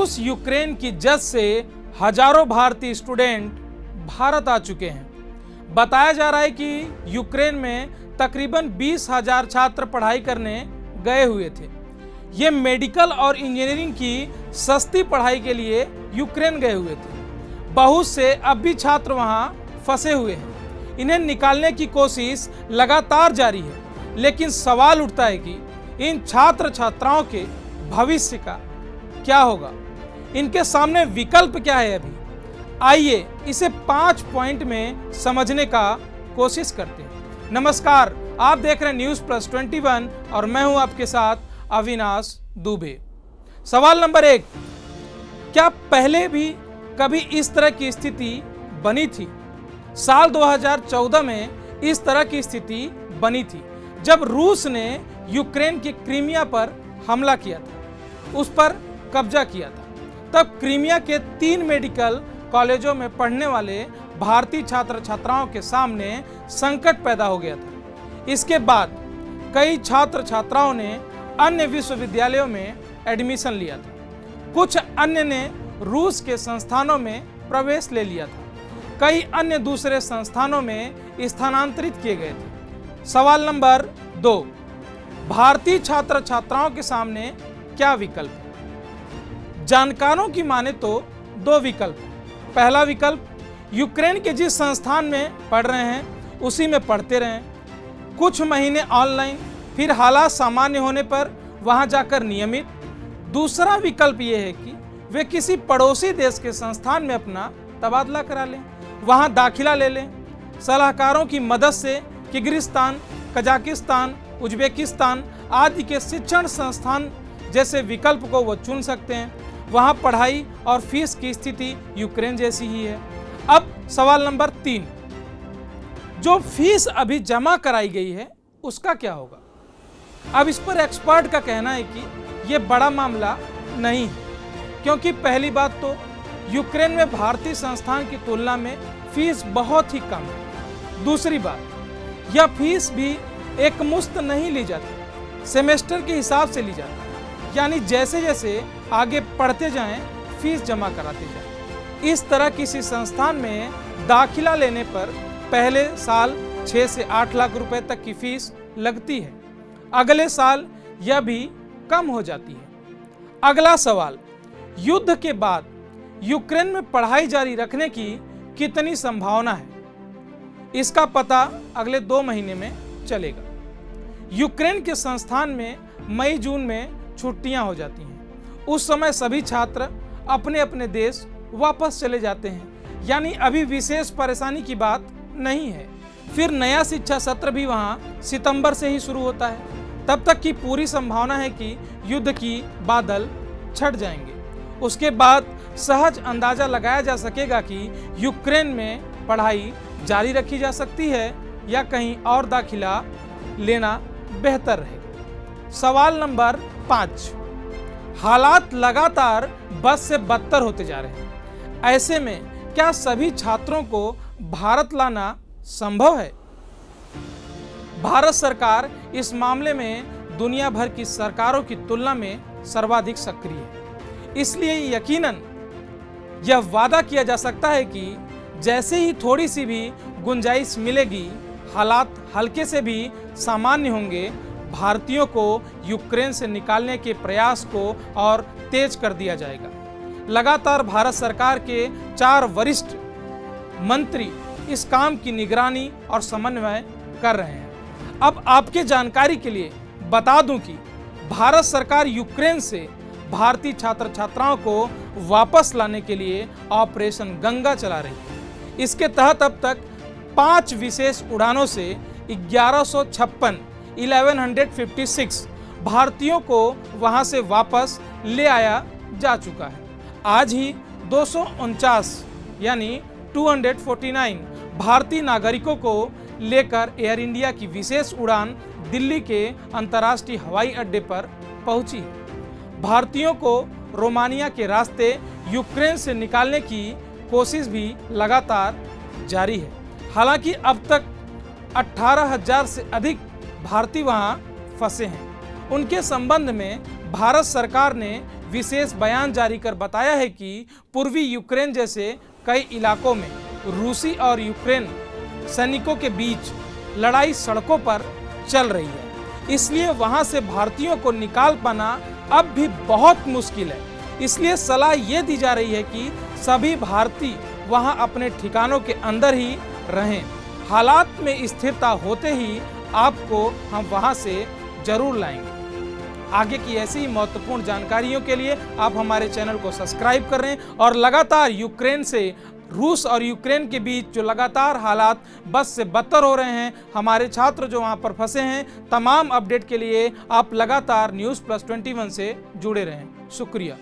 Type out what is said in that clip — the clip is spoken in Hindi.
रूस यूक्रेन की जद से हजारों भारतीय स्टूडेंट भारत आ चुके हैं। बताया जा रहा है कि यूक्रेन में तकरीबन 20,000 छात्र पढ़ाई करने गए हुए थे। ये मेडिकल और इंजीनियरिंग की सस्ती पढ़ाई के लिए यूक्रेन गए हुए थे। बहुत से अब भी छात्र वहां फंसे हुए हैं। इन्हें निकालने की कोशिश लगातार जारी है, लेकिन सवाल उठता है कि इन छात्र छात्राओं के भविष्य का क्या होगा, इनके सामने विकल्प क्या है। अभी आइए इसे 5 पॉइंट में समझने का कोशिश करते हैं। नमस्कार, आप देख रहे हैं न्यूज़ प्लस 21 और मैं हूं आपके साथ अविनाश दुबे। सवाल नंबर 1, क्या पहले भी कभी इस तरह की स्थिति बनी थी? साल 2014 में इस तरह की स्थिति बनी थी, जब रूस ने यूक्रेन की क्रीमिया पर हमला किया था, उस पर कब्जा किया था। तब क्रीमिया के 3 मेडिकल कॉलेजों में पढ़ने वाले भारतीय छात्र छात्राओं के सामने संकट पैदा हो गया था। इसके बाद कई छात्र छात्राओं ने अन्य विश्वविद्यालयों में एडमिशन लिया था। कुछ अन्य ने रूस के संस्थानों में प्रवेश ले लिया था। कई अन्य दूसरे संस्थानों में स्थानांतरित किए गए थे। सवाल नंबर 2, भारतीय छात्र छात्राओं के सामने क्या विकल्प है? जानकारों की माने तो 2 विकल्प हैं। पहला विकल्प, यूक्रेन के जिस संस्थान में पढ़ रहे हैं उसी में पढ़ते रहें, कुछ महीने ऑनलाइन, फिर हालात सामान्य होने पर वहां जाकर नियमित। दूसरा विकल्प ये है कि वे किसी पड़ोसी देश के संस्थान में अपना तबादला करा लें, वहां दाखिला ले लें। सलाहकारों की मदद से किर्गिस्तान, कजाकिस्तान, उज्बेकिस्तान आदि के शिक्षण संस्थान जैसे विकल्प को वो चुन सकते हैं। वहां पढ़ाई और फीस की स्थिति यूक्रेन जैसी ही है। अब सवाल नंबर 3, जो फीस अभी जमा कराई गई है उसका क्या होगा? अब इस पर एक्सपर्ट का कहना है कि यह बड़ा मामला नहीं है, क्योंकि पहली बात तो यूक्रेन में भारतीय संस्थान की तुलना में फीस बहुत ही कम है। दूसरी बात, यह फीस भी एक मुश्त नहीं ली जाती, सेमेस्टर के हिसाब से ली जाती है, यानी जैसे जैसे आगे पढ़ते जाएं फीस जमा कराते जाएं। इस तरह किसी संस्थान में दाखिला लेने पर पहले साल 6 से 8 लाख रुपए तक की फीस लगती है, अगले साल यह भी कम हो जाती है। अगला सवाल, युद्ध के बाद यूक्रेन में पढ़ाई जारी रखने की कितनी संभावना है? इसका पता अगले 2 महीने में चलेगा। यूक्रेन के संस्थान में मई जून में छुट्टियां हो जाती हैं। उस समय सभी छात्र अपने अपने देश वापस चले जाते हैं, यानी अभी विशेष परेशानी की बात नहीं है। फिर नया शिक्षा सत्र भी वहां सितंबर से ही शुरू होता है। तब तक की पूरी संभावना है कि युद्ध की बादल छट जाएंगे। उसके बाद सहज अंदाजा लगाया जा सकेगा कि यूक्रेन में पढ़ाई जारी रखी जा सकती है या कहीं और दाखिला लेना बेहतर रहेगा। सवाल नंबर 5, हालात लगातार बद से बदतर होते जा रहे हैं। ऐसे में क्या सभी छात्रों को भारत लाना संभव है? भारत सरकार इस मामले में दुनिया भर की सरकारों की तुलना में सर्वाधिक सक्रिय है। इसलिए यकीनन यह वादा किया जा सकता है कि जैसे ही थोड़ी सी भी गुंजाइश मिलेगी, हालात हल्के से भी सामान्य होंगे, भारतीयों को यूक्रेन से निकालने के प्रयास को और तेज कर दिया जाएगा। लगातार भारत सरकार के 4 वरिष्ठ मंत्री इस काम की निगरानी और समन्वय कर रहे हैं। अब आपके जानकारी के लिए बता दूं कि भारत सरकार यूक्रेन से भारतीय छात्र छात्राओं को वापस लाने के लिए ऑपरेशन गंगा चला रही है। इसके तहत अब तक 5 विशेष उड़ानों से 1156 भारतीयों को वहां से वापस ले आया जा चुका है। आज ही 249 यानी 249 भारतीय नागरिकों को लेकर एयर इंडिया की विशेष उड़ान दिल्ली के अंतर्राष्ट्रीय हवाई अड्डे पर पहुंची। भारतीयों को रोमानिया के रास्ते यूक्रेन से निकालने की कोशिश भी लगातार जारी है। हालांकि अब तक 18,000 से अधिक भारतीय वहां फंसे हैं। उनके संबंध में भारत सरकार ने विशेष बयान जारी कर बताया है कि पूर्वी यूक्रेन जैसे कई इलाकों में रूसी और यूक्रेन सैनिकों के बीच लड़ाई सड़कों पर चल रही है, इसलिए वहां से भारतीयों को निकाल पाना अब भी बहुत मुश्किल है। इसलिए सलाह ये दी जा रही है कि सभी भारतीय वहां अपने ठिकानों के अंदर ही रहें। हालात में स्थिरता होते ही आपको हम वहां से जरूर लाएंगे। आगे की ऐसी ही महत्वपूर्ण जानकारियों के लिए आप हमारे चैनल को सब्सक्राइब करें और लगातार यूक्रेन से रूस और यूक्रेन के बीच जो लगातार हालात बद से बदतर हो रहे हैं, हमारे छात्र जो वहां पर फंसे हैं, तमाम अपडेट के लिए आप लगातार News Plus 21 से जुड़े रहें। शुक्रिया।